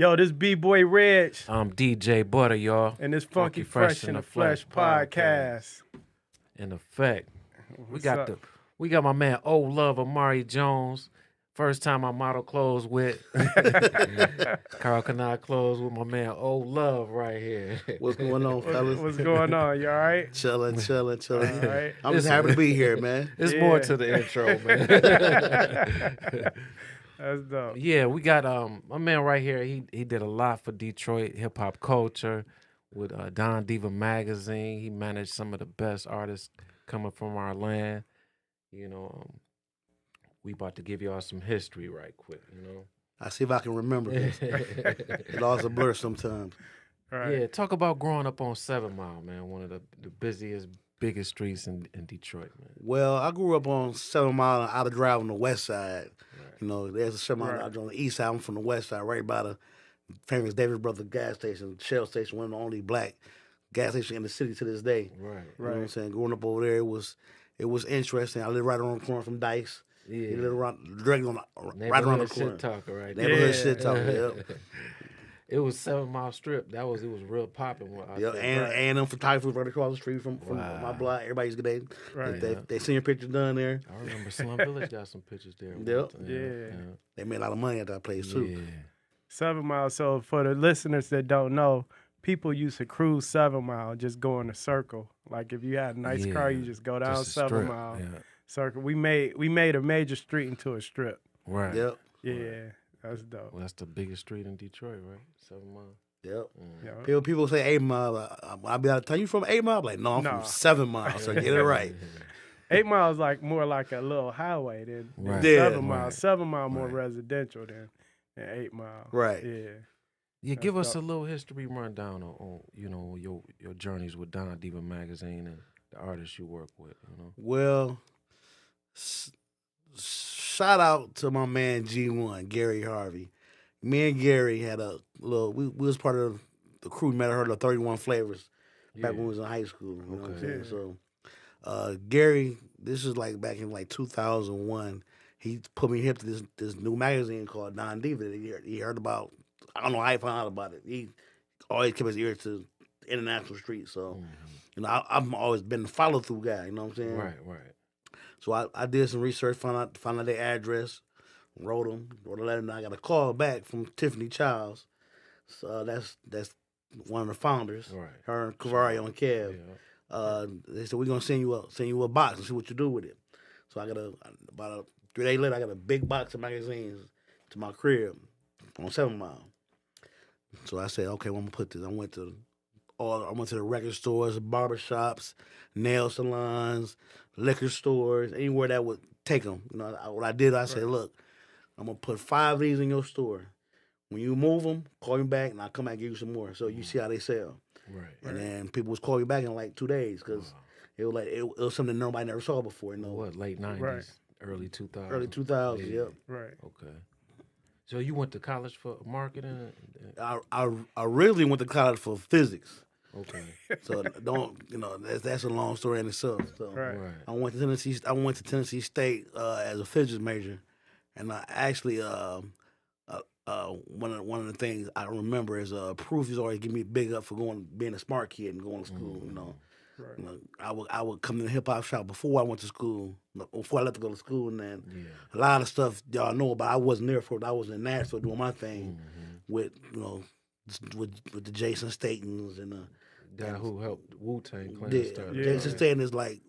Yo, this B-Boy Reg. I'm DJ Butter, y'all. And this Funky Fresh in the Flesh podcast. In effect. What's up? We got my man O Love Amari Jones. First time I model clothes with Carl Canal clothes with my man O Love right here. What's going on, fellas? What's going on? You all right? Chilling. All right. I'm just happy to be here, man. It's more to the intro, man. That's dope. Yeah, we got my man right here. He did a lot for Detroit hip hop culture with Diva magazine. He managed some of the best artists coming from our land. You know, we about to give y'all some history right quick. You know, I see if I can remember this. It also blurs sometimes. Right. Yeah, talk about growing up on 7 Mile, man. One of the busiest, biggest streets in Detroit, man. Well, I grew up on 7 Mile out of drive on the west side. Right. You know, there's a 7 Mile out on the east side. I'm from the west side, right by the famous Davis Brothers gas station, Shell station, one of the only black gas station in the city to this day. Right. You know what I'm saying? Growing up over there, it was interesting. I lived right around the corner from Dice. Yeah. You live directly on right around the corner. Shit talker, right there. Neighborhood shit talker, yep. It was 7 Mile Strip. It was real popping. Yeah, and them photographers right across the street from my block. Everybody's good. They seen your pictures done there. I remember Slum Village got some pictures there. Yep. Yeah. They made a lot of money at that place too. Yeah. 7 Mile. So for the listeners that don't know, people used to cruise 7 Mile, just go in a circle. Like if you had a nice car, you just go down Just a 7 strip, Mile yeah. circle. We made a major street into a strip. Right. Yep. Yeah, that's dope. Well, that's the biggest street in Detroit, right? 7 Mile. Yep. Yeah. People say 8 Mile. I'll be out of town. You from 8 Mile? I'm like, no, I'm from 7 Mile. So get it right. 8 Mile is like more like a little highway than Right. 7 Mile. Right. 7 Mile more Right. residential than 8 Mile. Right. Yeah. Yeah, give us dope. a little history rundown on you know your journeys with Diva magazine and the artists you work with. You know. Well, shout out to my man G1, Gary Harvey. Me and Gary had a little. We was part of the crew. We met her the 31 Flavors back when we was in high school. You know what I'm saying? So, Gary, this is like back in like 2001. He put me hip to this new magazine called Don Diva that he heard about. I don't know how he found out about it. He always kept his ear to international streets. So, you know, I've always been a follow through guy. You know what I'm saying? Right. So I did some research, found out their address, wrote a letter, and I got a call back from Tiffany Childs. So that's one of the founders. Right. Her and Cavario and Kev. Yeah. They said we're gonna send you a box and see what you do with it. So I got about 3 days later, I got a big box of magazines to my crib on 7 Mile. So I said, okay, well, I'm gonna put this. I went to the record stores, barber shops, nail salons, liquor stores, anywhere that would take them. You know, what I did, I said, look, I'm gonna put 5 of these in your store. When you move them, call me back, and I'll come back and give you some more. So you see how they sell. Right. And then people was calling me back in like 2 days because it was like it was something nobody never saw before. You know, What, late 90s, Right. early 2000s? early 2000s. Yeah. Yep. Right. Okay. So you went to college for marketing? I originally went to college for physics. Okay. So that's a long story in itself. So Right. I went to Tennessee State as a physics major, and I actually one of the things I remember is Proof is always giving me a big up for being a smart kid and going to school. You know, Right. you know, I would come to the hip hop shop before I went to school, before I left to go to school, and then a lot of stuff y'all know about. I wasn't there for it. I was in Nashville doing my thing with with the Jason Statons and the Guy who helped Wu-Tang Clan start. Jason Staten is like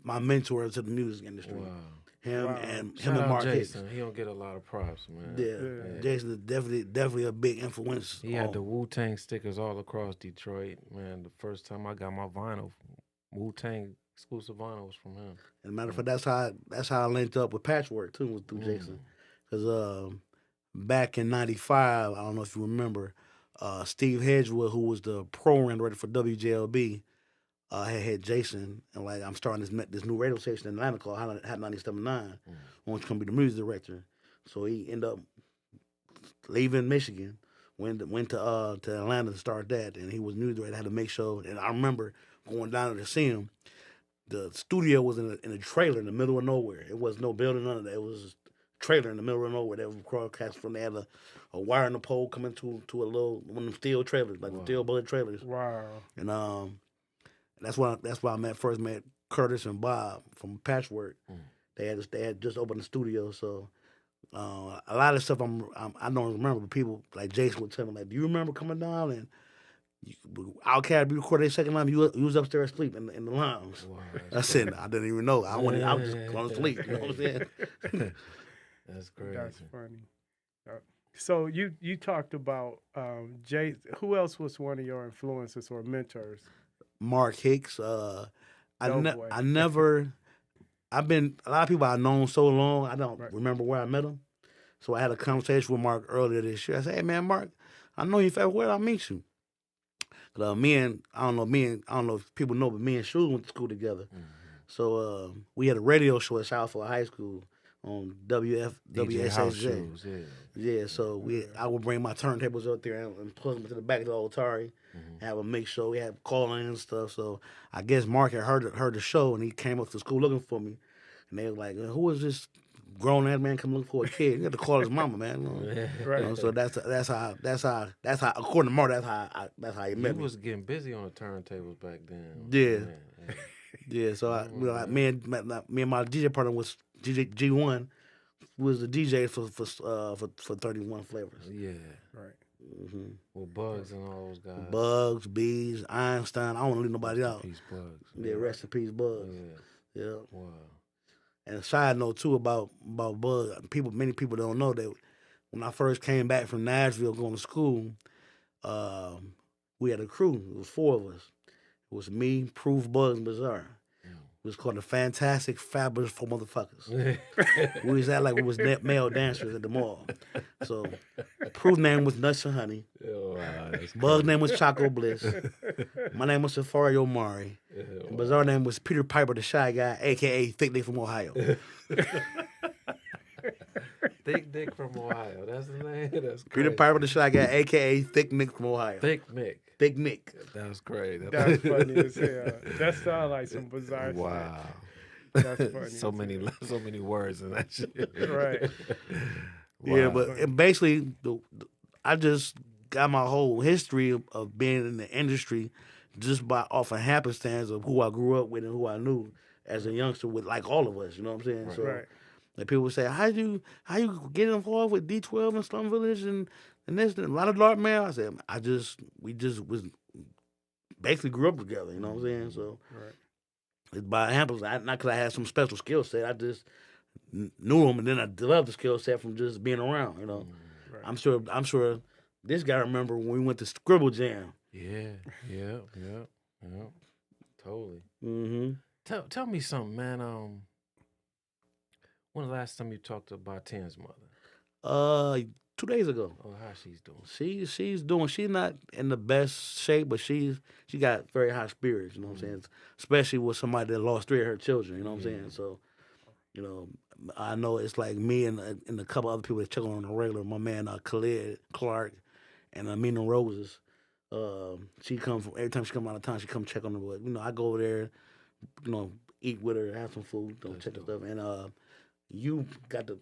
my mentor to the music industry. Wow. Him Wow. and Shout him and out Mark Jason. Hicks. He don't get a lot of props, man. Yeah. Jason is definitely a big influence. He had the Wu-Tang stickers all across Detroit, man. The first time I got my vinyl, Wu-Tang exclusive vinyl was from him. And matter of fact, that's how I linked up with Patchwork too, was through Jason. Because back in '95, I don't know if you remember, Steve Hedgewood, who was the program director for WJLB, had Jason, and like I'm starting this new radio station in Atlanta called Hot 97.9. I want you to come be the music director. So he ended up leaving Michigan, went to Atlanta to start that, and he was music director. Had to make sure, and I remember going down there to see him. The studio was in a trailer in the middle of nowhere. It was no building, none of that. It was just trailer in the middle of nowhere that was broadcast from. They had a wire in the pole coming to a little one of them steel trailers, like the steel bullet trailers. Wow. And that's why I first met Curtis and Bob from Patchwork. They had just opened the studio, so a lot of stuff I don't remember. But people like Jason would tell me, like, "Do you remember coming down and Outkast be recording their second album? You was upstairs asleep in the lounge." Wow, I said, I didn't even know. I was just going to sleep. You know what I'm saying? That's crazy. That's funny. So you talked about Jay. Who else was one of your influences or mentors? Mark Hicks. I've been a lot of people I've known so long. I don't remember where I met them. So I had a conversation with Mark earlier this year. I said, "Hey man, Mark, I know you. Where did I meet you?" I don't know if people know, but me and Shoes went to school together. So we had a radio show at Southfield High School on WSSJ. Yeah, so I would bring my turntables up there and plug them to the back of the old Atari, have a mix show. We had call-in and stuff. So I guess Mark had heard the show, and he came up to school looking for me. And they were like, "Who is this grown-ass man coming looking for a kid?" You have to call his mama, man. Right. You know, so that's how according to Mark, that's how he met me. He was getting busy on the turntables back then. Yeah. Yeah, so me and my DJ partner was DJ G1 was the DJ for 31 Flavors. Yeah. Right. With Bugs and all those guys. Bugs, Bees, Einstein. I don't want to leave nobody out. Peace, Bugs. Yeah, rest in peace, Bugs. Yeah. Wow. And a side note too about Bugs. Many people don't know that when I first came back from Nashville going to school, we had a crew. It was 4 of us. It was me, Proof, Bugs, and Bizarre. It was called the Fantastic Fabulous Four Motherfuckers. We was act like we was male dancers at the mall. So Proof's name was Nuts and Honey. Bug's name was Choco Bliss. My name was Safari Omari. And Bizarre name was Peter Piper, the Shy Guy, a.k.a. Thick Dick from Ohio. Thick Dick from Ohio. That's the name? That's crazy. Peter Piper, the Shy Guy, a.k.a. Thick Nick from Ohio. Thick Mick. Thick Mick. That's great. That's funny as hell. That sounds like some bizarre Wow. shit. That's funny. so many words in that shit. Right. Wow. Yeah, but basically, I just got my whole history of being in the industry just off of happenstance of who I grew up with and who I knew as a youngster with, like all of us. You know what I'm saying? Right. So, Right. like people would say, how you get involved with D12 and Slum Village and this and a lot of dark man? I said, we just was basically grew up together. You know what I'm saying? So it's by happenstance. Not because I had some special skill set. I just knew him, and then I developed the skill set from just being around. You know, Right. I'm sure this guy remember when we went to Scribble Jam. Yeah. Totally. Mm-hmm. Tell me something, man. When the last time you talked to Baatin's mother? 2 days ago. Oh, how she's doing? She's doing. She's not in the best shape, but she got very high spirits. You know what I'm saying? Especially with somebody that lost 3 of her children. You know what I'm saying? So, you know, I know it's like me and a couple other people that check on a regular. My man Khalid Clark and Amina Roses. She comes from every time she come out of town. She come check on her. But you know, I go over there, you know, eat with her, have some food, check the stuff, and you got the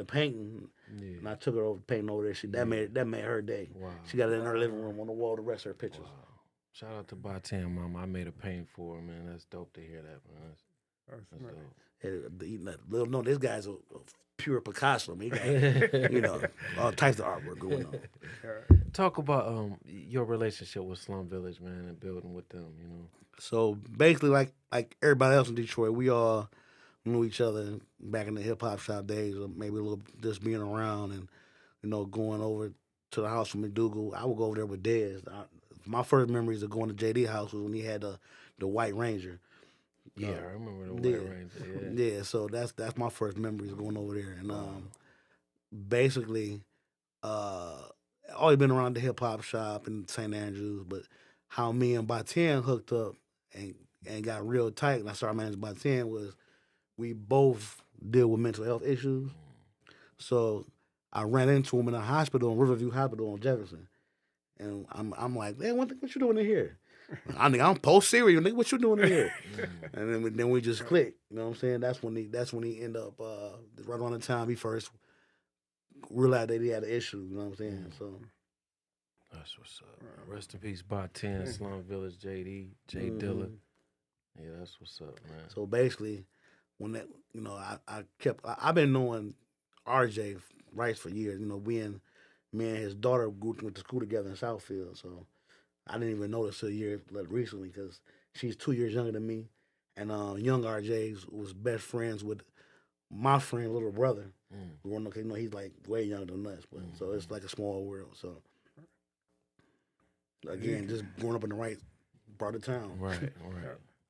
painting, and I took her over painting over there. That made her day. Wow. She got it in her living room on the wall. The rest of her pictures. Wow. Shout out to Baatin, mama. I made a paint for her, man. That's dope to hear that, man. That's dope. No, this guy's a pure Picasso. He got, you know, all types of artwork going on. Talk about your relationship with Slum Village, man, and building with them. You know. So basically, like everybody else in Detroit, we all knew each other back in the hip hop shop days, or maybe a little just being around and, you know, going over to the house from McDougal. I would go over there with Dez. My first memories of going to JD house was when he had the White Ranger. Yeah, I remember the White Ranger. Yeah, so that's my first memories of going over there. And basically, always been around the hip hop shop in St. Andrews, but how me and Baatin hooked up and got real tight, and I started managing Baatin was we both deal with mental health issues. So I ran into him in a hospital, in Riverview Hospital on Jefferson. And I'm like, man, what you doing in here? I'm post-serial, nigga, what you doing in here? And then we just clicked. You know what I'm saying? That's when he ended up, right around the time he first realized that he had an issue. You know what I'm saying? So That's what's up. Rest in peace, Baatin, Slum Village, JD, J Dilla. Yeah, that's what's up, man. So basically, when that, I've been knowing RJ Rice for years. You know, me and his daughter went to school together in Southfield. So I didn't even notice her a year recently because she's 2 years younger than me. And young RJ was best friends with my friend's little brother. He's like way younger than us, but so it's like a small world. So again, just growing up in the right part of town. Right.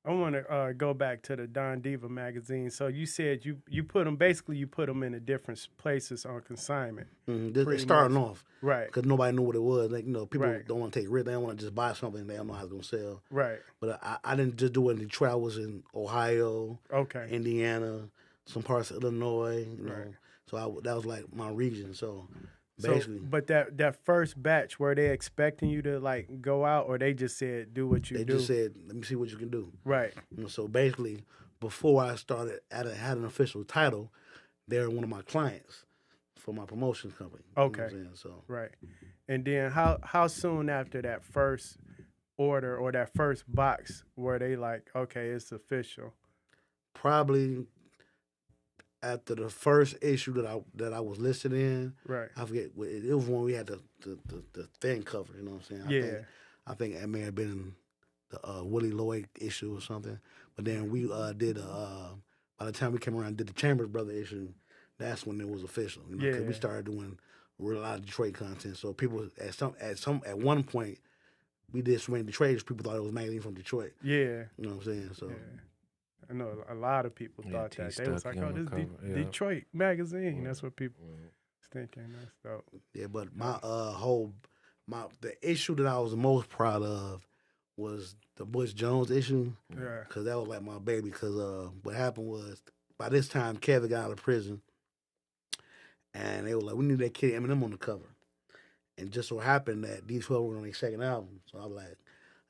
I want to go back to the Don Diva magazine. So you said you put them in the different places on consignment. It's starting off, right? Because nobody knew what it was. Like people don't want to take risks. They don't want to just buy something they don't know how it's gonna sell. Right. But I didn't just do it in Detroit. I was in Ohio, Indiana, some parts of Illinois. You know, so that was like my region. So basically, but that first batch, were they expecting you to like go out, or they just said do what you do? They just said, let me see what you can do. Right. So basically, before I started, had an official title, they were one of my clients for my promotion company. Okay. You know what I'm saying? So right. And then how soon after that first order or that first box were they like, okay, it's official? Probably after the first issue that I was listed in, right? I forget. It was when we had the thing cover. You know what I'm saying? I think it may have been the Willie Lloyd issue or something. But then we did by the time we came around and did the Chambers Brother issue, that's when it was official. You know, 'cause we started doing a lot of Detroit content. So people at one point we did so many Detroit, people thought it was magazine from Detroit. Yeah. You know what I'm saying? So. I know a lot of people thought that. They was like, oh, this Detroit magazine. That's what people was thinking. That's dope. Yeah, but my the issue that I was the most proud of was the Butch Jones issue. Yeah. Because that was like my baby. Because what happened was, by this time, Kevin got out of prison. And they were like, we need that kid Eminem on the cover. And just so happened that D12 were on their second album. So I was like,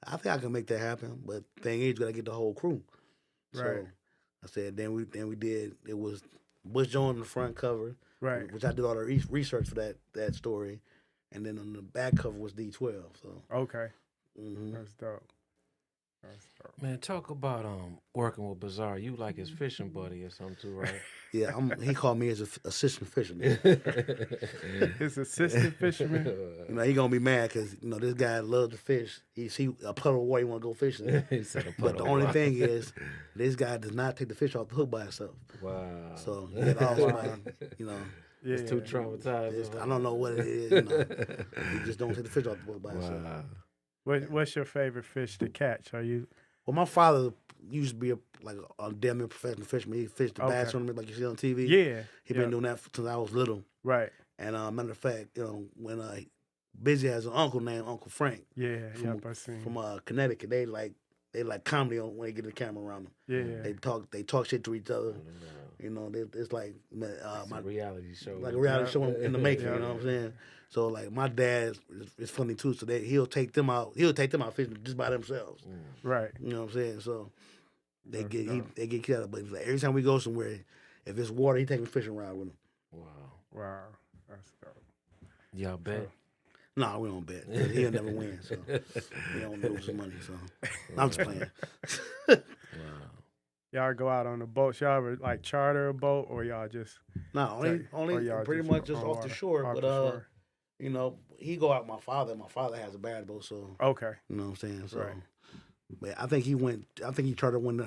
I think I can make that happen. But thing is, you got to get the whole crew. Right. So I said, then we did. It was Butch Jones on the front cover, right? Which I did all the research for that story, and then on the back cover was D12. So okay, that's dope. Man, talk about working with Bizarre. You like his fishing buddy or something too, right? Yeah, he called me his assistant fisherman. His assistant fisherman. You know, he gonna be mad because this guy loves to fish. He see a puddle of water, he wanna go fishing. But the only thing is, this guy does not take the fish off the hook by himself. Wow. So he had all somebody, it's too traumatized. I don't know what it is. He just don't take the fish off the hook by himself. What's your favorite fish to catch? Are you? Well, my father used to be a damn near professional fisherman. He fished the bass tournament like you see on TV. Yeah, he been doing that since I was little. Right. And matter of fact, when Busy has an uncle named Uncle Frank. Yeah, from, I seen. From Connecticut, they like comedy when they get the camera around them. Yeah, they talk shit to each other. It's like my reality show, like a reality show in the making. You know what I'm saying? So like my dad is funny too. So he'll take them out. He'll take them out fishing just by themselves. Right. You know what I'm saying? So they get killed out. But like, every time we go somewhere, if it's water, he take me fishing rod with him. Wow, that's dope. Y'all bet? No, we don't bet. He'll never win. So we don't lose some money. So I'm just playing. Wow. Y'all go out on the boat. Y'all ever like charter a boat, or y'all just only pretty much just off the shore. But he go out with my father. My father has a bad boat, so okay. You know what I'm saying? So, right. But I think he chartered one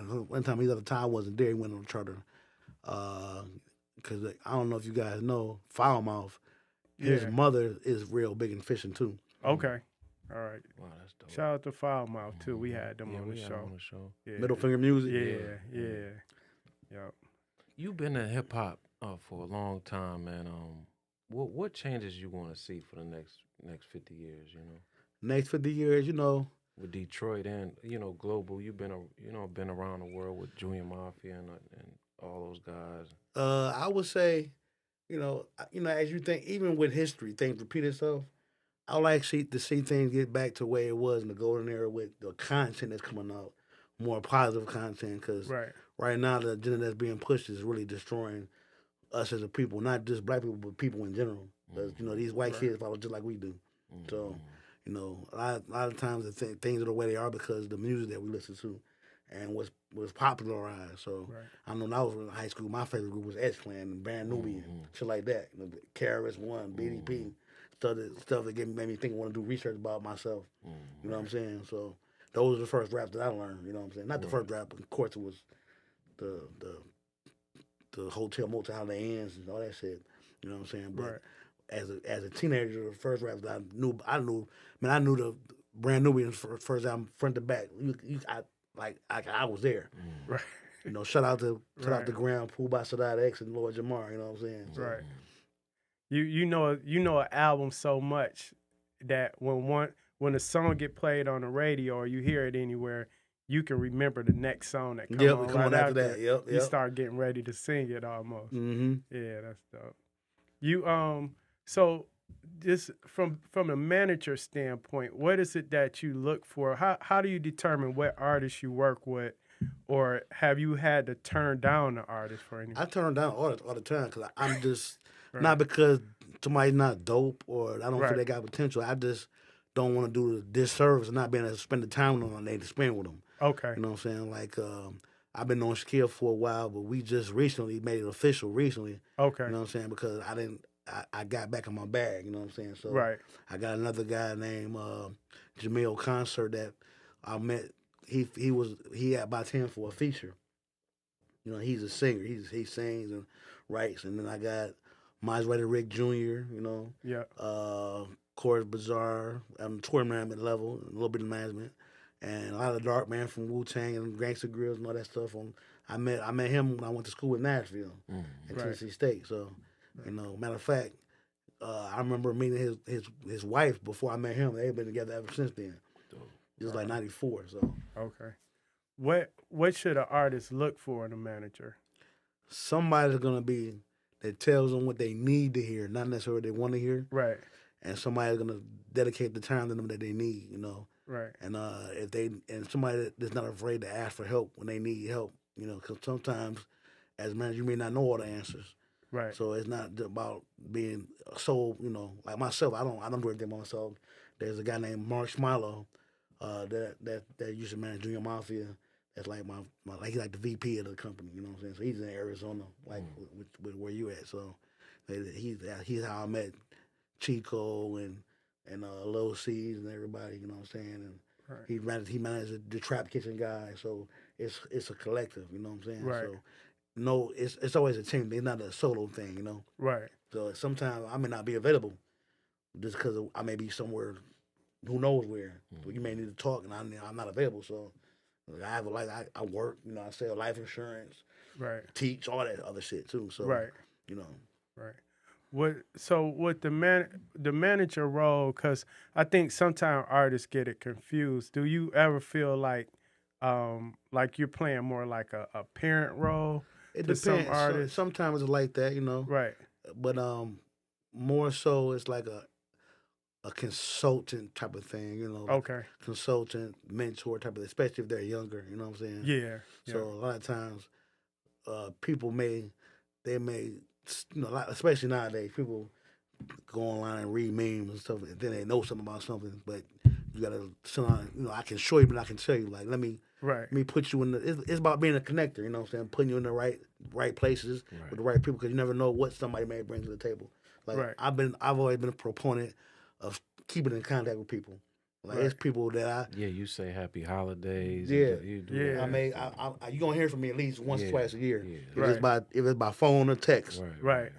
time. His other time wasn't there. He went on a charter. Because I don't know if you guys know, Foulmouth, his mother is real big in fishing too. Okay. All right. Wow, that's dope. Shout out to Foulmouth too. We had them on the show. Yeah. Middle Finger Music. Yeah. Yep. You've been in hip hop for a long time, man. What changes you want to see for the next 50 years? Next 50 years, with Detroit and global. You've been been around the world with JuniorMafia and all those guys. I would say, as you think, even with history, things repeat itself. I like to see things get back to where it was in the golden era with the content that's coming out, more positive content. Because right now the agenda that's being pushed is really destroying us as a people, not just black people, but people in general. Because, you know, these white kids follow just like we do. So, you know, a lot of times things are the way they are because of the music that we listen to and was popularized. So, I know when I was in high school, my favorite group was X-Clan and Brand Nubian, shit like that. You know, KRS-One, BDP, stuff that made me think I want to do research about myself. You know what I'm saying? So, those are the first raps that I learned. You know what I'm saying? Not the first rap, but of course it was the Hotel Motel Holiday Inns and all that shit. You know what I'm saying? But as a teenager, the first rap that I knew the Brand Nubian first album front to back. I was there. Right. You know, shout out to Graham Poole by Sadat X and Lord Jamar. You know what I'm saying? So, right. You know an album so much that when a song get played on the radio or you hear it anywhere, you can remember the next song that comes on right after that. Yep. You start getting ready to sing it almost. Yeah, that's dope. You so just from a manager standpoint, what is it that you look for? How do you determine what artists you work with, or have you had to turn down the artist for anything? I turn down all the time because I'm just not because somebody's not dope or I don't feel they got potential. I just don't want to do the disservice of not being able to spend the time on them they to spend with them. Okay. You know what I'm saying? Like, I've been on Shaquille for a while, but we just recently made it official recently. Okay. You know what I'm saying? Because I got back in my bag, you know what I'm saying? So I got another guy named Jamil Concert that I met. He had Baatin for a feature. You know, he's a singer. He sings and writes. And then I got Miles Rick Jr., you know. Yeah. Chorus Bazaar. I'm tour management level, a little bit of management. And a lot of dark man from Wu-Tang and Gangsta Grills and all that stuff. I met him when I went to school in Nashville at Tennessee State. So, you know, matter of fact, I remember meeting his wife before I met him. They've been together ever since then. Just like 94. So okay, what should an artist look for in a manager? Somebody's gonna be that tells them what they need to hear, not necessarily what they want to hear. Right. And somebody's gonna dedicate the time to them that they need. You know. Right. And somebody that's not afraid to ask for help when they need help, you know, because sometimes as a manager you may not know all the answers. Right. So it's not about being so, you know, like myself. I don't do everything by myself. There's a guy named Mark Smilo that used to manage JuniorMafia. That's like he's like the VP of the company. You know what I'm saying? So he's in Arizona, like with where you at. So he's how I met Chico and Low C's and everybody, you know what I'm saying? And he managed the Trap Kitchen guy, so it's a collective, you know what I'm saying? Right. So no, it's always a team. It's not a solo thing, you know? Right. So sometimes I may not be available just because I may be somewhere, who knows where. So you may need to talk and I'm not available. So I have I work, you know, I sell life insurance, teach, all that other shit too. So you know. Right. With the manager role, because I think sometimes artists get it confused. Do you ever feel like you're playing more like a parent role? It depends. Some artists. Sometimes it's like that, you know. Right. But more so it's like a consultant type of thing, you know. Okay. Consultant, mentor type of, especially if they're younger, you know what I'm saying? Yeah. So a lot of times, people may, you know, especially nowadays, people go online and read memes and stuff, and then they know something about something, but you gotta sit on, you know, I can show you, but I can tell you, like, let me put you in it's about being a connector, you know what I'm saying? Putting you in the right places with the right people, because you never know what somebody may bring to the table. Like, I've always been a proponent of keeping in contact with people. Like, it's people that you say happy holidays. Yeah. You do that. You gonna hear from me at least once or twice a year. Yeah. If it's by phone or text. Right.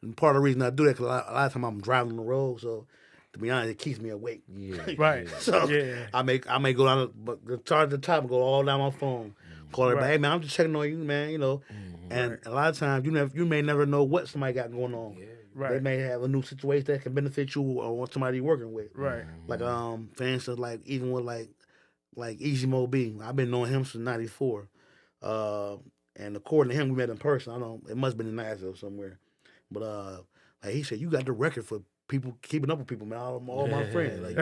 And part of the reason I do that, because a lot of times I'm driving on the road, so to be honest, it keeps me awake. Yeah. Right. So I may go down, but start at the top and go all down my phone. Call everybody, hey man, I'm just checking on you, man, you know. And a lot of times you may never know what somebody got going on. Yeah. Right. They may have a new situation that can benefit you or somebody you're working with. Right. Like for instance, like even with like Easy Mo B, I've been knowing him since '94. And according to him, we met in person. It must have been in Nashville somewhere. But like he said, you got the record for people keeping up with people, man. All my friends. Like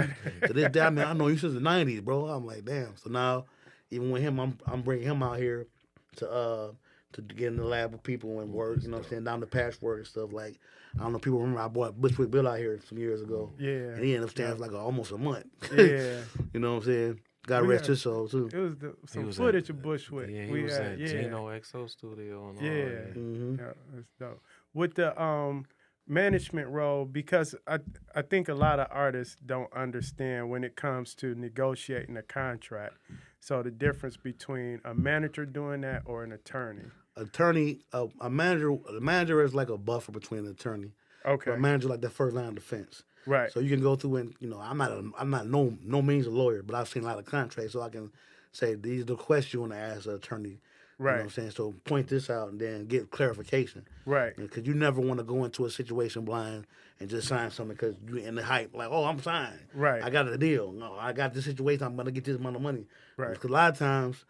to this day, man, I know you since the '90s, bro. I'm like, damn. So now, even with him, I'm bringing him out here to to get in the lab with people and work. You know what I'm saying? Down the patchwork and stuff. Like, I don't know, people remember I bought Bushwick Bill out here some years ago. Yeah. And he ended up staying for like almost a month. Yeah. You know what I'm saying? God rest his soul, too. It was some footage of Bushwick. Yeah, he was at Gino XO studio. And all that. Yeah, that's dope. With the management role, because I think a lot of artists don't understand when it comes to negotiating a contract. So the difference between a manager doing that or an attorney. A manager is like a buffer between an attorney. Okay. A manager like the first line of defense. Right. So you can go through and, you know, I'm not no means a lawyer, but I've seen a lot of contracts, so I can say these are the questions you want to ask an attorney. Right. You know what I'm saying? So point this out and then get clarification. Right. Because you never want to go into a situation blind and just sign something because you're in the hype, like, oh, I'm signed. Right. I got a deal. No, I got this situation. I'm going to get this amount of money. Right. Because a lot of times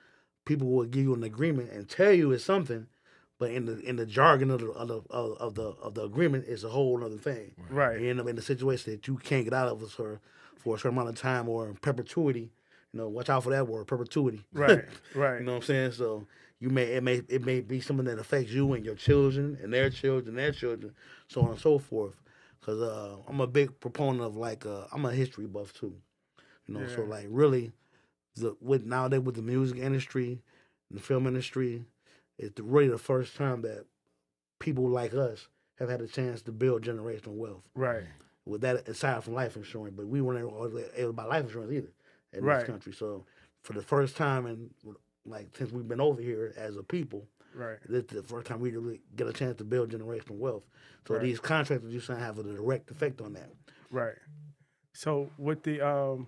people will give you an agreement and tell you it's something, but in the jargon of the agreement, it's a whole other thing. Right. You end up in a situation that you can't get out of for a certain amount of time or in perpetuity. You know, watch out for that word, perpetuity. Right. Right. You know what I'm saying? So it may be something that affects you and your children and their children, so on and so forth. Because I'm a big proponent of I'm a history buff too. You know, so like really, nowadays with the music industry and the film industry, it's really the first time that people like us have had a chance to build generational wealth. Right. With that aside from life insurance, but we weren't able to buy life insurance either in this country. So for the first time, and since we've been over here as a people, right, this is the first time we really get a chance to build generational wealth. So these contracts that you sign have a direct effect on that. Right. So with the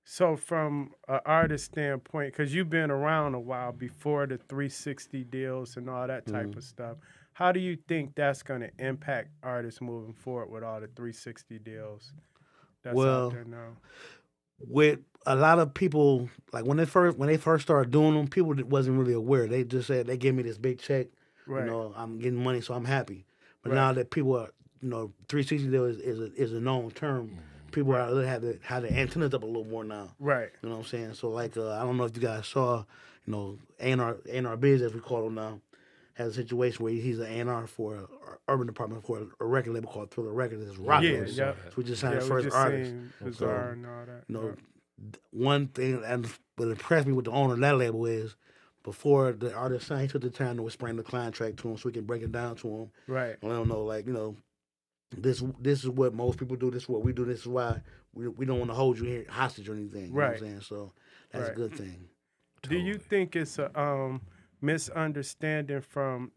so from an artist standpoint, because you've been around a while before the 360 deals and all that type of stuff, how do you think that's going to impact artists moving forward with all the 360 deals that's out there now? With a lot of people, like when they first started doing them, people wasn't really aware. They just said they gave me this big check, you know, I'm getting money, so I'm happy. But now that people are, you know, 360 deal is a known term. People are have their antennas up a little more now. Right. You know what I'm saying? So I don't know if you guys saw, you know, A&R Biz, as we call him now, has a situation where he's an A&R for an urban department for a record label called Thriller Records. It's rock. So we just signed the first artist. Bizarre and all that. You know, one thing that impressed me with the owner of that label is before the artist signed, he took the time to explain the contract to him so we can break it down to him. Right. And let him know, like, you know, this is what most people do. This is what we do. This is why we don't want to hold you here hostage or anything. You know what I'm saying? So that's a good thing. Do you think it's a misunderstanding from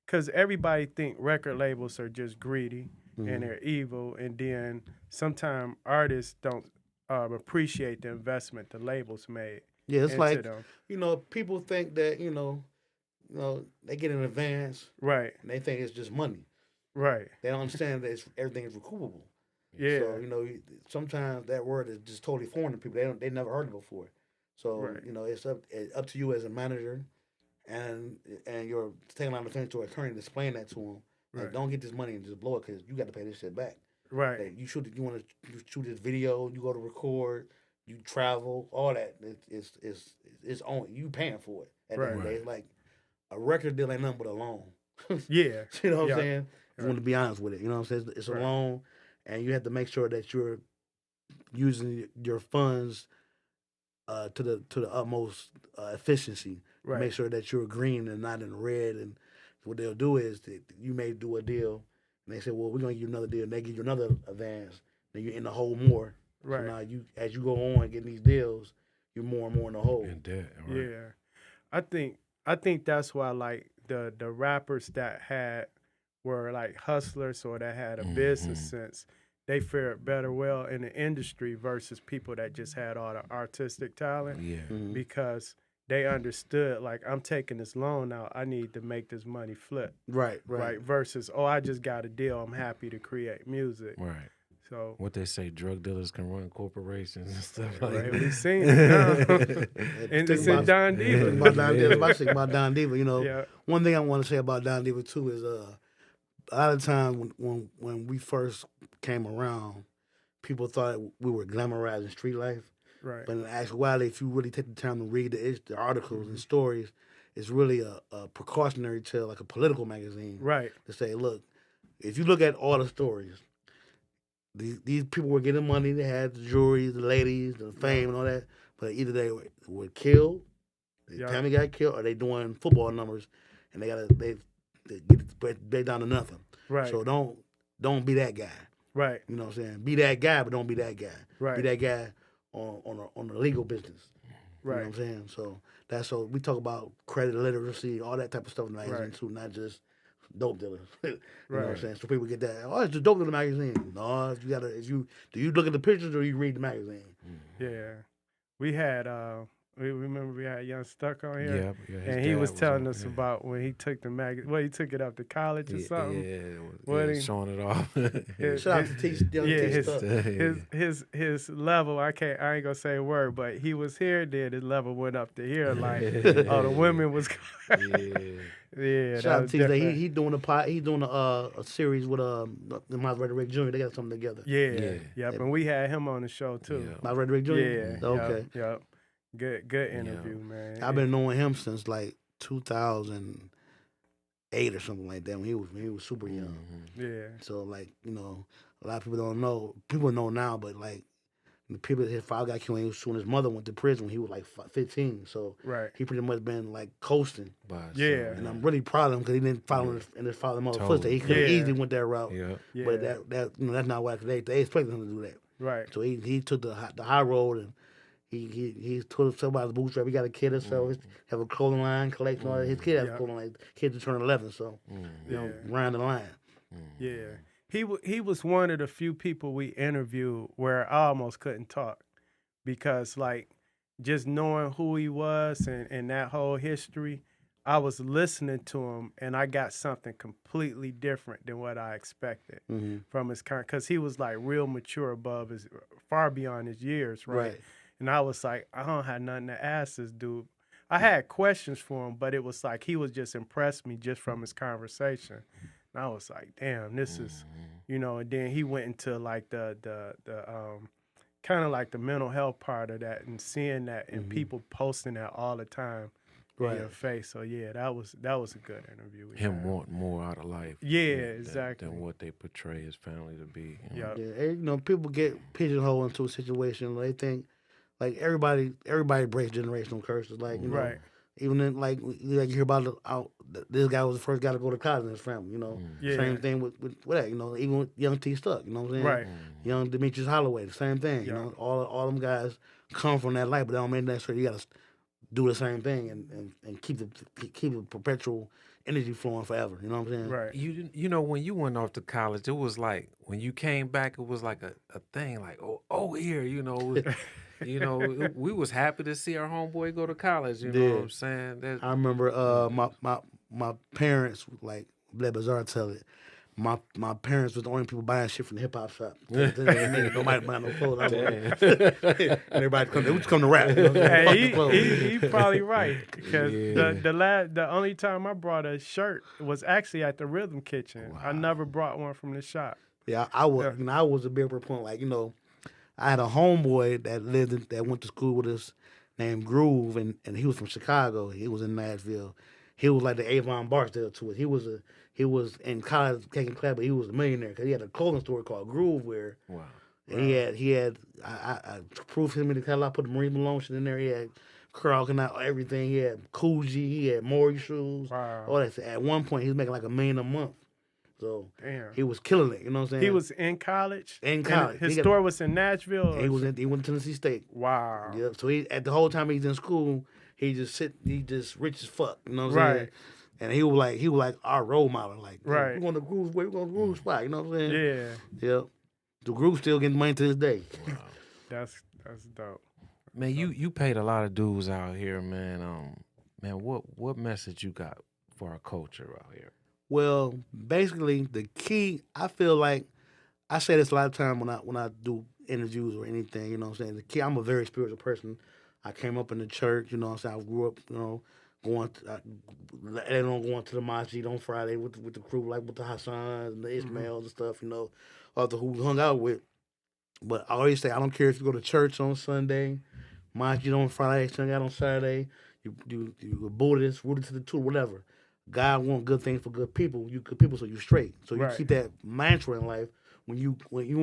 because everybody think record labels are just greedy and they're evil, and then sometimes artists don't appreciate the investment the labels made. Yeah, it's like them. You know, people think that you know they get an advance, right? And they think it's just money. Right. They don't understand that everything is recoupable. Yeah. So, you know, sometimes that word is just totally foreign to people. They never heard it before. So, you know, it's up to you as a manager and you're taking on the fence to an attorney to explain that to them. Like, don't get this money and just blow it because you got to pay this shit back. Right. Like, you want to shoot this video, you go to record, you travel, all that. It's on you paying for it. At the end of the day, it's like a record deal ain't nothing but a loan. Yeah. You know what I'm saying? I want to be honest with it. You know what I'm saying? It's a loan, and you have to make sure that you're using your funds to the utmost efficiency. Right. Make sure that you're green and not in red. And what they'll do is that you may do a deal, and they say, "Well, we're gonna give you another deal." And they give you another advance. Then you're in the hole more. Right. So now as you go on getting these deals, you're more and more in the hole. In debt. Right. Yeah, I think that's why like the rappers that were like hustlers or that had a business sense, they fared better well in the industry versus people that just had all the artistic talent. Yeah. Because they understood, like, I'm taking this loan out, I need to make this money flip. Right. Versus, I just got a deal, I'm happy to create music. Right. So what they say, drug dealers can run corporations and stuff like that. We've seen it now. And it's in Don Diva. About Don Diva, you know, one thing I want to say about Don Diva too is a lot of times when we first came around, people thought we were glamorizing street life. Right. But in actuality, if you really take the time to read the articles and stories, it's really a precautionary tale, like a political magazine. Right. To say, look, if you look at all the stories, these people were getting money. They had the jewelry, the ladies, the fame, and all that. But either they were killed, their family got killed, or they doing football numbers, and they get they down to nothing. Right. So don't be that guy. Right. You know what I'm saying? Be that guy, but don't be that guy. Right. Be that guy on the legal business. Right. You know what I'm saying? So we talk about credit literacy, all that type of stuff in the magazine too, not just dope dealers. You know what I'm saying? So people get that. Oh, it's the dope dealer magazine. No, do you look at the pictures or you read the magazine? Yeah, we had. We remember we had Young Stuck on here, and he was telling us about when he took the magazine. Well, he took it up to college or something. Yeah, showing it off. Shout out to T Stuck. His level. I ain't gonna say a word, but he was here. Then his level went up to here. Like, oh, the women was. Yeah. Shout out to T. He doing a series with my brother Rick Jr. They got something together. Yep. And we had him on the show too. My brother Rick Jr. Yeah. Okay. Yep. Good interview, man. I've been knowing him since like 2008 or something like that when he was super young. Yeah. So like, a lot of people don't know. People know now, but like his father got killed when his mother went to prison when he was like 15. So he pretty much been like coasting. Yeah. And I'm really proud of him because he didn't follow in his father's mother's footsteps. He could have easily went that route. Yeah. But that's not why they expected him to do that. Right. So he took the high road and he told himself about the bootstrap. He got a kid himself. Have a clothing line, collection. All that. His kid has a clothing line. Kids just turned 11, so round the line. Yeah, he was one of the few people we interviewed where I almost couldn't talk because like just knowing who he was and that whole history, I was listening to him and I got something completely different than what I expected from his kind. Because he was like real mature far beyond his years, right? And I was like, I don't have nothing to ask this dude. I had questions for him, but it was like he was just impressed me just from his conversation. And I was like, damn, this is, and then he went into like the kind of like the mental health part of that and seeing that and people posting that all the time in your face. So yeah, that was a good interview. Him wanting more out of life. Yeah, exactly. Than what they portray his family to be. Yeah. People get pigeonholed into a situation. They think like everybody breaks generational curses. Like even in, like you hear about this guy was the first guy to go to college in his family. Same thing with that. Even with young T Stuck. You know what I'm saying? Right. Young Demetrius Holloway, the same thing. All them guys come from that life, but that don't mean necessarily you got to do the same thing and keep the perpetual energy flowing forever. You know what I'm saying? Right. When you went off to college, it was like when you came back, it was like a thing. Like here, we was happy to see our homeboy go to college. You know what I'm saying? I remember my parents, like let Bizarre tell it. My parents was the only people buying shit from the hip hop shop. Nobody buying no clothes. Everybody come to rap. He probably right because the only time I brought a shirt was actually at the Rhythm Kitchen. Wow. I never brought one from the shop. Yeah, I was. I was a big proponent. Like I had a homeboy that went to school with us named Groove, and he was from Chicago. He was in Nashville. He was like the Avon Barksdale to it. He was in college taking class, but he was a millionaire because he had a clothing store called Groove Wear. Wow. And he had I proved him in the catalog. I put the Marie Malone shit in there. He had Carl Canal, everything. He had Coogee. He had Maury shoes. Wow. All that. At one point, he was making like $1 million a month. So he was killing it. You know what I'm saying? He was in college. In college, his store was in Nashville. He went to Tennessee State. Wow. Yeah. So at the whole time he's in school, he just rich as fuck. You know what I'm saying? And he was like our role model. Like, we're going to Groove. We're going to Groove spot. You know what I'm saying? Yeah. Yep. The Groove still getting money to this day. Wow. That's dope. Man, you paid a lot of dues out here, man. Man, what message you got for our culture out here? Well, basically, the key, I feel like, I say this a lot of time when I do interviews or anything, you know what I'm saying? The key, I'm a very spiritual person. I came up in the church, you know what I'm saying? I grew up, going to the masjid on Friday with the crew, like with the Hassans and the Ismails and stuff, other who we hung out with. But I always say, I don't care if you go to church on Sunday, masjid on Friday, Sunday on Saturday, you a Buddhist, rooted to the truth, whatever. God wants good things for good people. You good people, so you straight. So you Right. keep that mantra in life. When you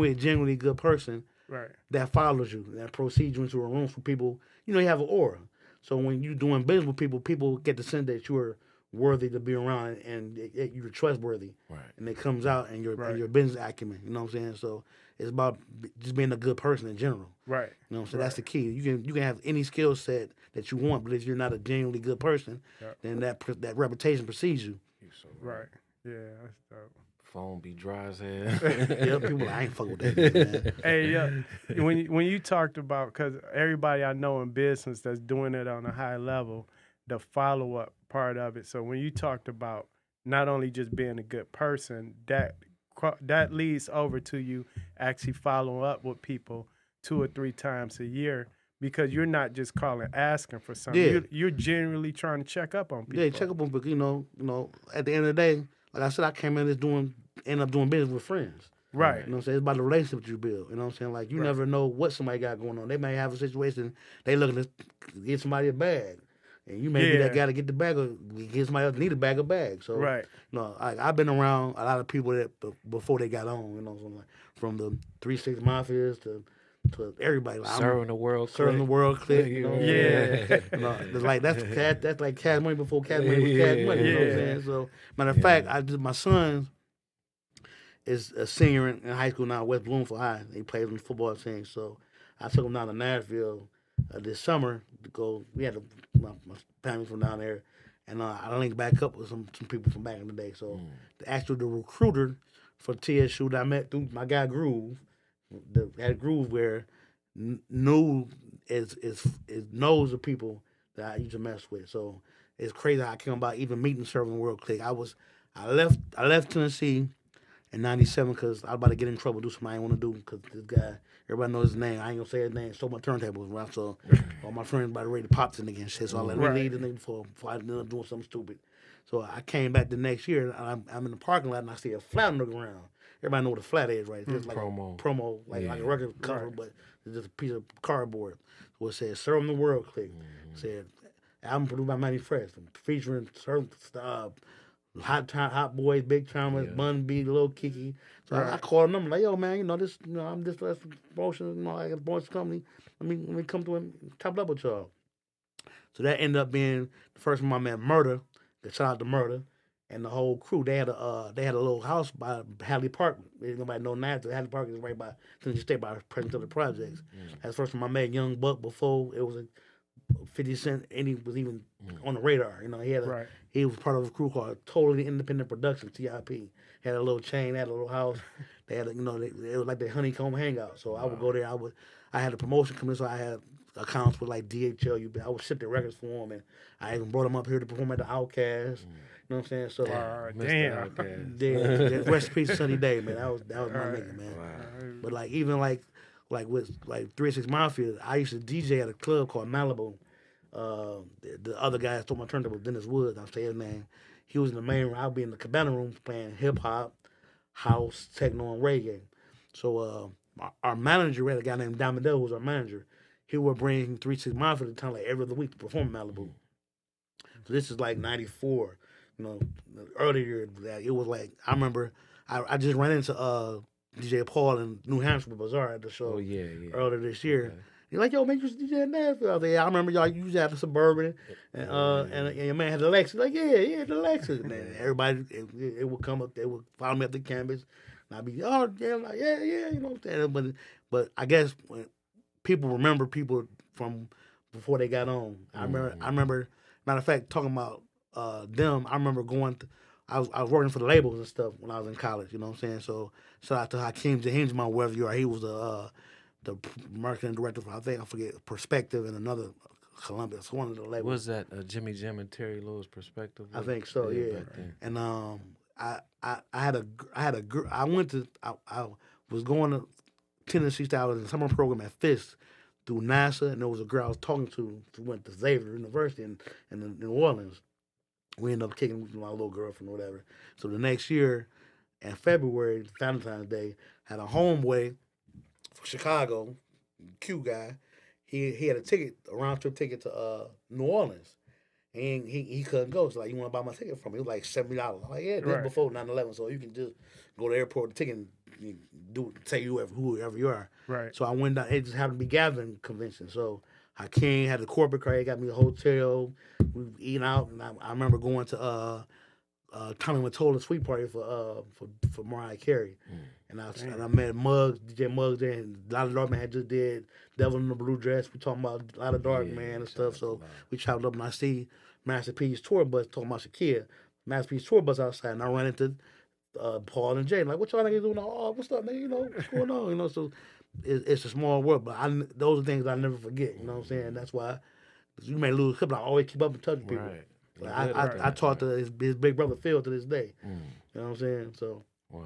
a genuinely good person, Right. that follows you, that proceeds you into a room for people. You know, you have an aura. So when you doing business with people, people get the sense that you are worthy to be around and you're trustworthy. Right. And it comes out in Right. your business acumen. You know what I'm saying? So it's about just being a good person in general. Right. You know what I'm saying? Right. That's the key. You can have any skill set that you want, but if you're not a genuinely good person, Yep. then that reputation precedes you. You so Right. Yeah, that's dope. Phone be dry as hell. Yeah, people like, I ain't fucking with that nigga, man. Hey, yeah. When you talked about, because everybody I know in business that's doing it on a high level, the follow up part of it. So when you talked about not only just being a good person, that leads over to you actually following up with people 2 or 3 times a year, because you're not just calling asking for something. Yeah. You're genuinely trying to check up on people. Yeah, check up on people. You know, at the end of the day, like I said, I came in this end up doing business with friends. Right. You know what I'm saying? It's about the relationship you build. You know what I'm saying? Like, you Right. never know what somebody got going on. They may have a situation, they looking to get somebody a bag. And you may be that guy to get the bag, or get somebody else need a bag of bags. So, Right. you know, I've been around a lot of people that before they got on, you know, so like, from the 3-6 Mafias to everybody. Like, Serving the world Serving the world clip. You know? Yeah. You know, it's like that's like Cash Money before Cash Money was Cash Money. You know what I'm Yeah. saying? So, matter of fact, my son is a senior in high school now, West Bloomfield High. He plays on the football team. So I took him down to Nashville this summer to go. We had my family from down there, and I linked back up with some people from back in the day. So the recruiter for TSU that I met through my guy Groove, that Groove where knows the people that I used to mess with. So it's crazy how I came about even meeting Serving the World Click. I left Tennessee in '97 because I was about to get in trouble, do something I didn't want to do, because this guy, everybody knows his name. I ain't gonna say his name. Stole my turntables around, so all my friends about to ready to pop this nigga and shit. So I let me leave this nigga before I ended up doing something stupid. So I came back the next year. And I'm in the parking lot and I see a flat on the ground. Everybody know what a flat is, right? It's just like promo. a promo, like a record cover, but it's just a piece of cardboard. So it said "Serving the World Click." Said album produced by Manny Fresh, featuring Hot Boys, Big Thomas, Bun B, Lil Kiki. So I called them like, yo man, you know this, I'm this promotion, I got a promotion company. Let me come through and top it up with y'all. So that ended up being the first one I met Murder. Shout out to Murder and the whole crew. They had a little house by Hadley Park. Nobody know Nashville. Hadley Park is right by Tennessee State, by President of the Projects. That's the first time I met Young Buck before it was a 50 Cent, and he was even on the radar. You know, he was part of a crew called Totally Independent Production, TIP. Had a little chain, had a little house. They had, it was like their honeycomb hangout. So I would go there. I had a promotion coming, so I had accounts with like DHL. I would ship the records for them, and I even brought them up here to perform at the Outcast. You know what I'm saying? So damn, rest in peace, Sunny Day, man. That was my nigga, man. Wow. But like even like with like 3-6 Mafia, I used to DJ at a club called Malibu. The other guy that stole my turntable was Dennis Woods. I'll say his name. He was in the main room. I'll be in the cabana room playing hip hop, house, techno, and reggae. So our manager, we had a guy named Damodel, who was our manager. He would bring 3-6 Mafia to town like every other week to perform in Malibu. So this is like '94. You know, earlier that it was like I remember I just ran into DJ Paul in New Hampshire with Bazaar at the show earlier this year. Okay. He's like, yo, man, you used to DJ in Nashville. I was like, yeah, I remember y'all used to have the Suburban, and your man had the Lexus. Like, yeah, the Lexus. And then everybody, it would come up, they would follow me up the campus, and I'd be, oh, yeah, like, yeah, you know what I'm saying? But I guess when people remember people from before they got on. I remember, matter of fact, talking about them, I remember I was working for the labels and stuff when I was in college, you know what I'm saying? So shout out to Hakeem Jahimjama, wherever you are. He was the marketing director for, I forget, Perspective and another Columbia. It's one of the labels. Was that Jimmy Jim and Terry Lewis Perspective? I think so, yeah. And I was going to Tennessee State. I was in the summer program at Fisk through NASA, and there was a girl I was talking to who went to Xavier University in New Orleans. We ended up kicking with my little girlfriend or whatever. So the next year, in February, Valentine's Day, had a homeboy from Chicago, Q guy. He had a round trip ticket to New Orleans. And he couldn't go. So like, you want to buy my ticket from me? It was like $70. I'm like, yeah, this Right. before 9/11, so you can just go to the airport, ticket, and take whoever you are. Right. So I went down. It just happened to be gathering convention. So I came, had the corporate car, got me a hotel. We were eating out, and I remember going to Tommy Mottola suite party for Mariah Carey. And I met Muggs, DJ Muggs there, and Lotta Dark Man had just did Devil in the Blue Dress. We talking about Lotta Dark Man and stuff. So we traveled up, and I see Master P's tour bus talking about Shakira. Master P's tour bus outside, and I ran into Paul and Jay. Like, what y'all niggas doing? Oh, what's up, nigga? You know, what's going on? You know, so it's a small world, but those are things I never forget. You know what I'm saying? That's why you may lose, but I always keep up in touch with people. Right. Like, I talk to his big brother Phil to this day. You know what I'm saying? So wow.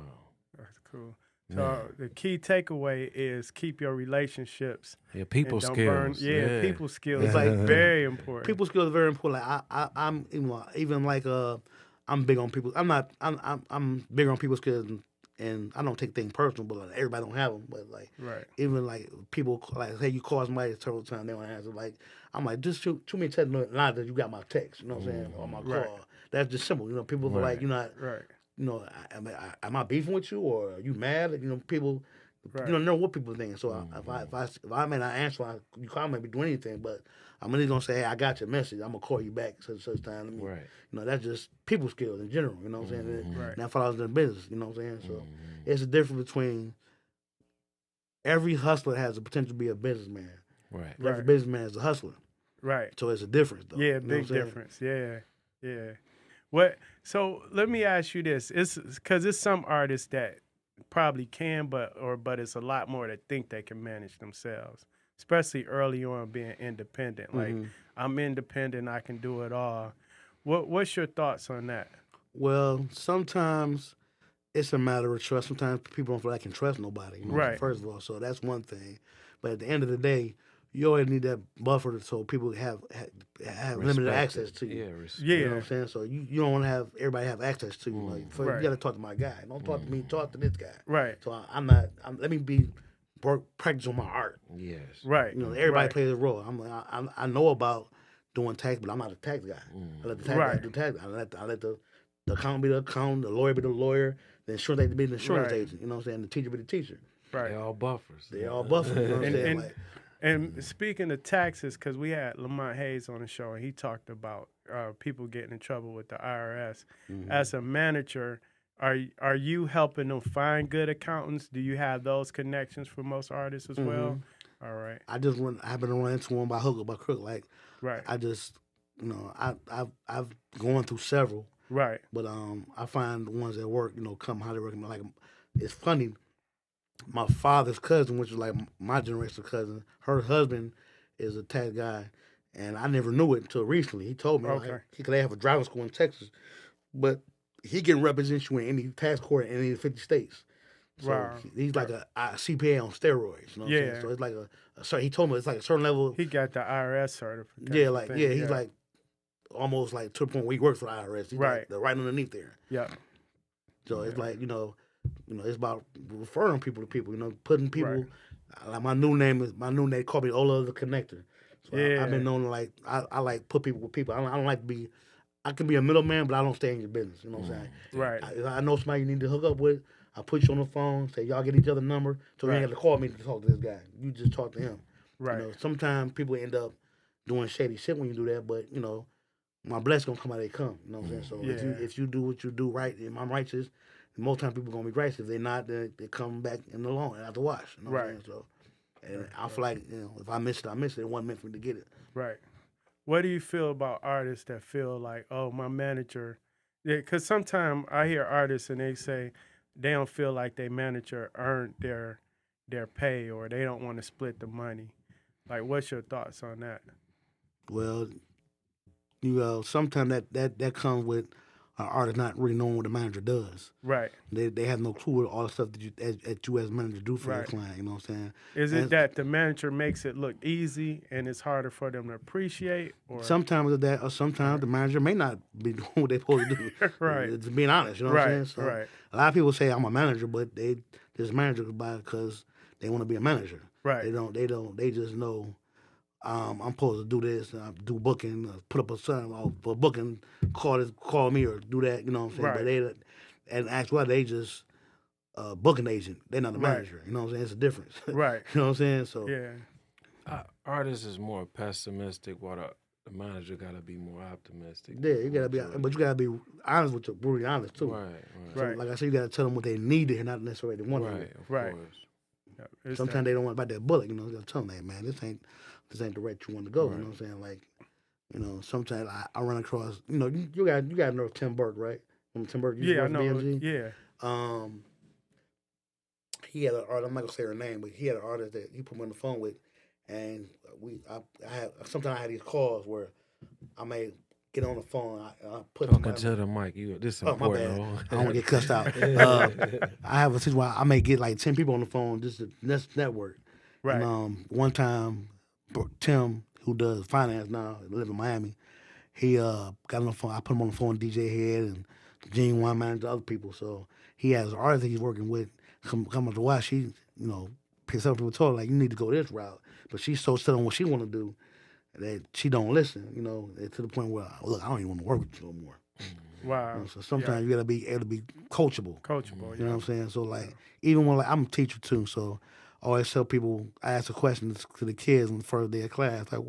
That's cool. So the key takeaway is keep your relationships. Yeah, people skills. People skills. It's like very important. People skills are very important. Like I'm even like I'm big on people. I'm big on people skills, and I don't take things personal, but like, everybody don't have them. But like even like people like say you call somebody several times, they don't answer. Like I'm like, just shoot me a text, not that you got my text. You know what I'm saying? Or my call. That's just simple. You know, people feel like you're not. Right. You know, am I beefing with you, or are you mad? You know, people, you don't know what people think. So if I may not answer, you call me, be doing anything, but I'm really gonna say, hey, I got your message. I'm gonna call you back such time. You know, that's just people skills in general. You know what I'm saying? And that follows their business. You know what I'm saying? So it's a difference between every hustler has the potential to be a businessman. Right. Every businessman is a hustler. Right. So it's a difference, though. Yeah, you know big difference. Yeah. What? So let me ask you this: it's because it's some artists that probably can, but it's a lot more that think they can manage themselves, especially early on being independent. Like I'm independent, I can do it all. What's your thoughts on that? Well, sometimes it's a matter of trust. Sometimes people don't feel like they can trust nobody. You know, first of all, so that's one thing. But at the end of the day, you always need that buffer so people have limited access to you. You know what I'm saying? So you don't want to have everybody have access to you. Like, you got to talk to my guy. Don't talk to me. Talk to this guy. Right. So let me practice on my art. Yes. Right. You know, everybody plays a role. I know about doing tax, but I'm not a tax guy. I let the tax guy do tax. I let the accountant be the accountant, the lawyer be the lawyer, the insurance agent be the insurance agent. You know what I'm saying? The teacher be the teacher. Right. They're all buffers. They're all buffers. You know what I'm saying? And speaking of taxes, because we had Lamont Hayes on the show, and he talked about people getting in trouble with the IRS. As a manager, are you helping them find good accountants? Do you have those connections for most artists as well? All right. I happen to run into one by hook or by crook. Like, I just, you know, I've gone through several. Right. But I find the ones that work, you know, come how they work. Like, it's funny. My father's cousin, which is like my generation cousin, her husband is a tax guy, and I never knew it until recently. He told me like, they have a driving school in Texas, but he can represent you in any tax court in any 50 states. So he's like a CPA on steroids. You know what I'm saying? So it's like he told me it's like a certain level. He got the IRS certificate. Yeah, he's like almost like to the point where he works for the IRS. He's like, they're right underneath there. Yeah. So it's like, you know, it's about referring people to people, you know, putting people, like my new name called me Ola the Connector. So I've been known to like, I like put people with people. I don't like to be, I can be a middleman, but I don't stay in your business, you know what I'm saying? Right. I know somebody you need to hook up with, I put you on the phone, say y'all get each other number, so you ain't got to call me to talk to this guy. You just talk to him. Right. You know, sometimes people end up doing shady shit when you do that, but, you know, my blessing gonna come how they come, you know what I'm saying? So if you do what you do right, and I'm righteous, most times people gonna be righteous. If they're not, they come back in the long and have to watch. You know what I'm saying? So, and I feel like, you know, if I miss it, I miss it. It wasn't meant for me to get it. Right. What do you feel about artists that feel like, oh, my manager? Because sometimes I hear artists and they say they don't feel like their manager earned their pay, or they don't want to split the money. Like, what's your thoughts on that? Well, sometimes that comes with an artist not really knowing what the manager does. Right. They have no clue what all the stuff that you as manager do for your client. You know what I'm saying? Is it that the manager makes it look easy and it's harder for them to appreciate? Or sometimes it's that, or sometimes the manager may not be doing what they're supposed to do. Right. Just being honest, you know what I'm saying? So a lot of people say I'm a manager, but they just manager because they want to be a manager. Right. They just know I'm supposed to do this, do booking, put up a sign for booking, call me or do that. You know what I'm saying? Right. But they, in actuality, they just booking agent. They're not a Right. manager. You know what I'm saying? It's a difference. Right. You know what I'm saying? So Artists is more pessimistic, while the manager gotta be more optimistic. yeah, you gotta be, but you gotta be honest with you, brutally honest too. Right. So, Right. like I said, you gotta tell them what they need to hear, not necessarily what they want to hear. Of Right. course. Yeah, it's Sometimes they don't want about that bullet. You know, you gotta tell them, hey, man, this ain't the direction you want to go. Right. You know what I'm saying? Like, you know, sometimes I run across, you know, you got to know Tim Burke, right? When Tim Burke used to I work for know. BMG. Yeah. He had an artist. I'm not gonna say her name, but he had an artist that he put me on the phone with, and sometimes I had these calls where I may get on the phone. I put Talking to the mic. This is Oh, my important. bad. Oh. I don't want to get cussed out. I have a situation where I may get like 10 people on the phone just to network. Right. And one time, Tim, who does finance now, live in Miami, he got on the phone. I put him on the phone with DJ Head and Gene One Manager, other people. So he has an artist that he's working with come up to watch. She, you know, some people told her, like, you need to go this route. But she's so set on what she want to do that she don't listen, you know, to the point where, look, I don't even want to work with you no more. Wow. You know, so sometimes you got to be able to be coachable. Coachable. You know what I'm saying? So, like, even when, like, I'm a teacher, too, so I always tell people, I ask a question to the kids on the first day of class, like,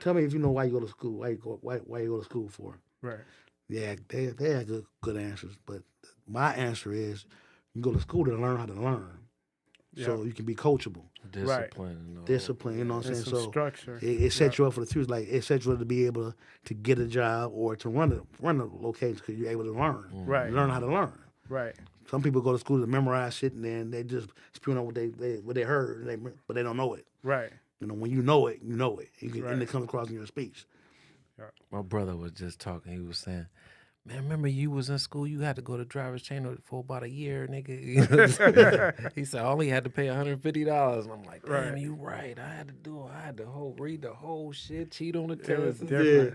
tell me if you know why you go to school, why you go to school for. Right. Yeah, they have good answers, but my answer is you go to school to learn how to learn, so you can be coachable. Discipline. Right. Discipline, you know what I'm saying? So structure. It sets you up for the future. Like, it sets you up to be able to get a job or to run a location because you're able to learn. Right. You learn how to learn. Right. Some people go to school to memorize shit and then they just spewing out what they heard, but they don't know it. Right. You know, when you know it, you know it. Right. And it comes across in your speech. My brother was just talking. He was saying, man, remember you was in school, you had to go to driver's training for about a year, nigga. He said, I only had to pay $150. And I'm like, damn, you right. I had to read the whole shit, cheat on the test.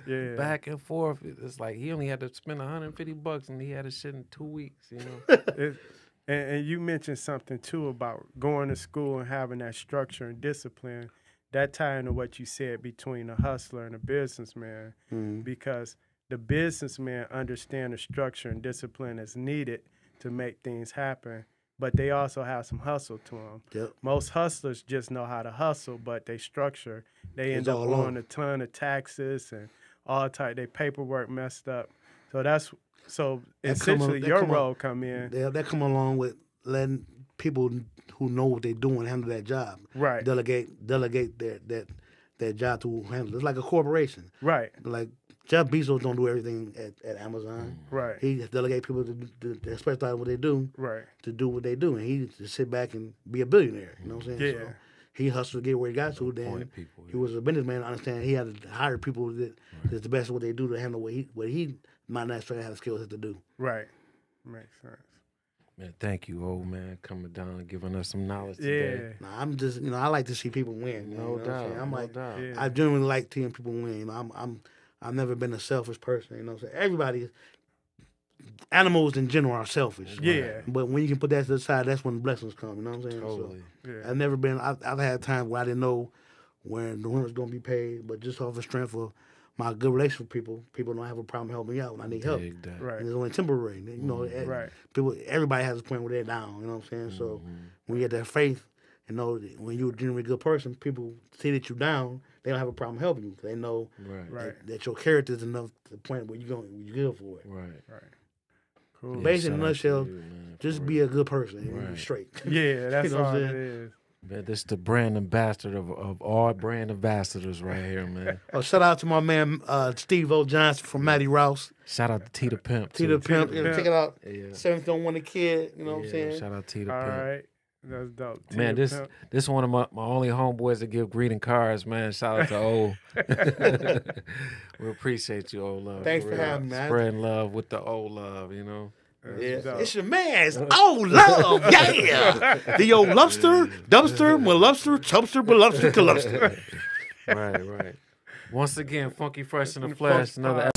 Yeah. Back and forth. It's like he only had to spend $150 and he had to shit in 2 weeks, you know? And you mentioned something, too, about going to school and having that structure and discipline. That tie into what you said between a hustler and a businessman, because the businessman understand the structure and discipline that's needed to make things happen, but they also have some hustle to them. Yep. Most hustlers just know how to hustle, but they structure. They end up owing a ton of taxes and all type. Their paperwork messed up. So essentially your role come in. That come along with letting people who know what they're doing handle that job. Right. Delegate that job to handle. It's like a corporation. Right. Like Jeff Bezos don't do everything at Amazon. Right. He delegate people to specialize what they do. Right. To do what they do, and he just sit back and be a billionaire. You know what I'm saying? Yeah. So he hustled to get where he got to. Then he was a businessman. I understand he had to hire people that's the best of what they do to handle what he might not necessarily have the skills to do. Right. Makes sense. Man, thank you, old man, coming down and giving us some knowledge today. Nah, I'm just, I like to see people win. No doubt. I'm no like, doubt. Yeah. I genuinely like seeing people win. You know, I've never been a selfish person. You know what I'm saying? Everybody, animals in general are selfish. Yeah. But when you can put that to the side, that's when the blessings come. You know what I'm saying? Totally. So, Yeah. I've never been. I've had times where I didn't know when the rent was going to be paid, but just off the strength of my good relationship with people don't have a problem helping me out when I need help. Dig that. Right. And it's only temporary. You know, Right. Everybody has a point where they're down. You know what I'm saying? So when you get that faith, you know, when you're a genuinely good person, people see that you're down, they don't have a problem helping you. They know that your character is enough to the point where you're good for it. Right. Cool. Yeah, Basically, in a shout out nutshell, to you, man, just for be a good person and be straight. Yeah, that's You know what all I'm it saying? is. Man, this the brand ambassador of all brand ambassadors right here, man. Shout out to my man Steve O. Johnson from Matty Rouse. Shout out to T the Pimp. T the too. Pimp. You know, check it out. Yeah. 7th don't want a kid. You know what I'm saying? Shout out T the All Pimp. right. That's dope. Man, this one of my only homeboys that give greeting cards, man. Shout out to O. We appreciate you, O Love. Thanks for real. having me, man. Spreading love with the O Love, you know. Yeah. dope. It's your man's love. Yeah. The old lobster, dumpster, molubster, chubster, molubster, colubster. Right. Once again, Funky Fresh in the Flesh, another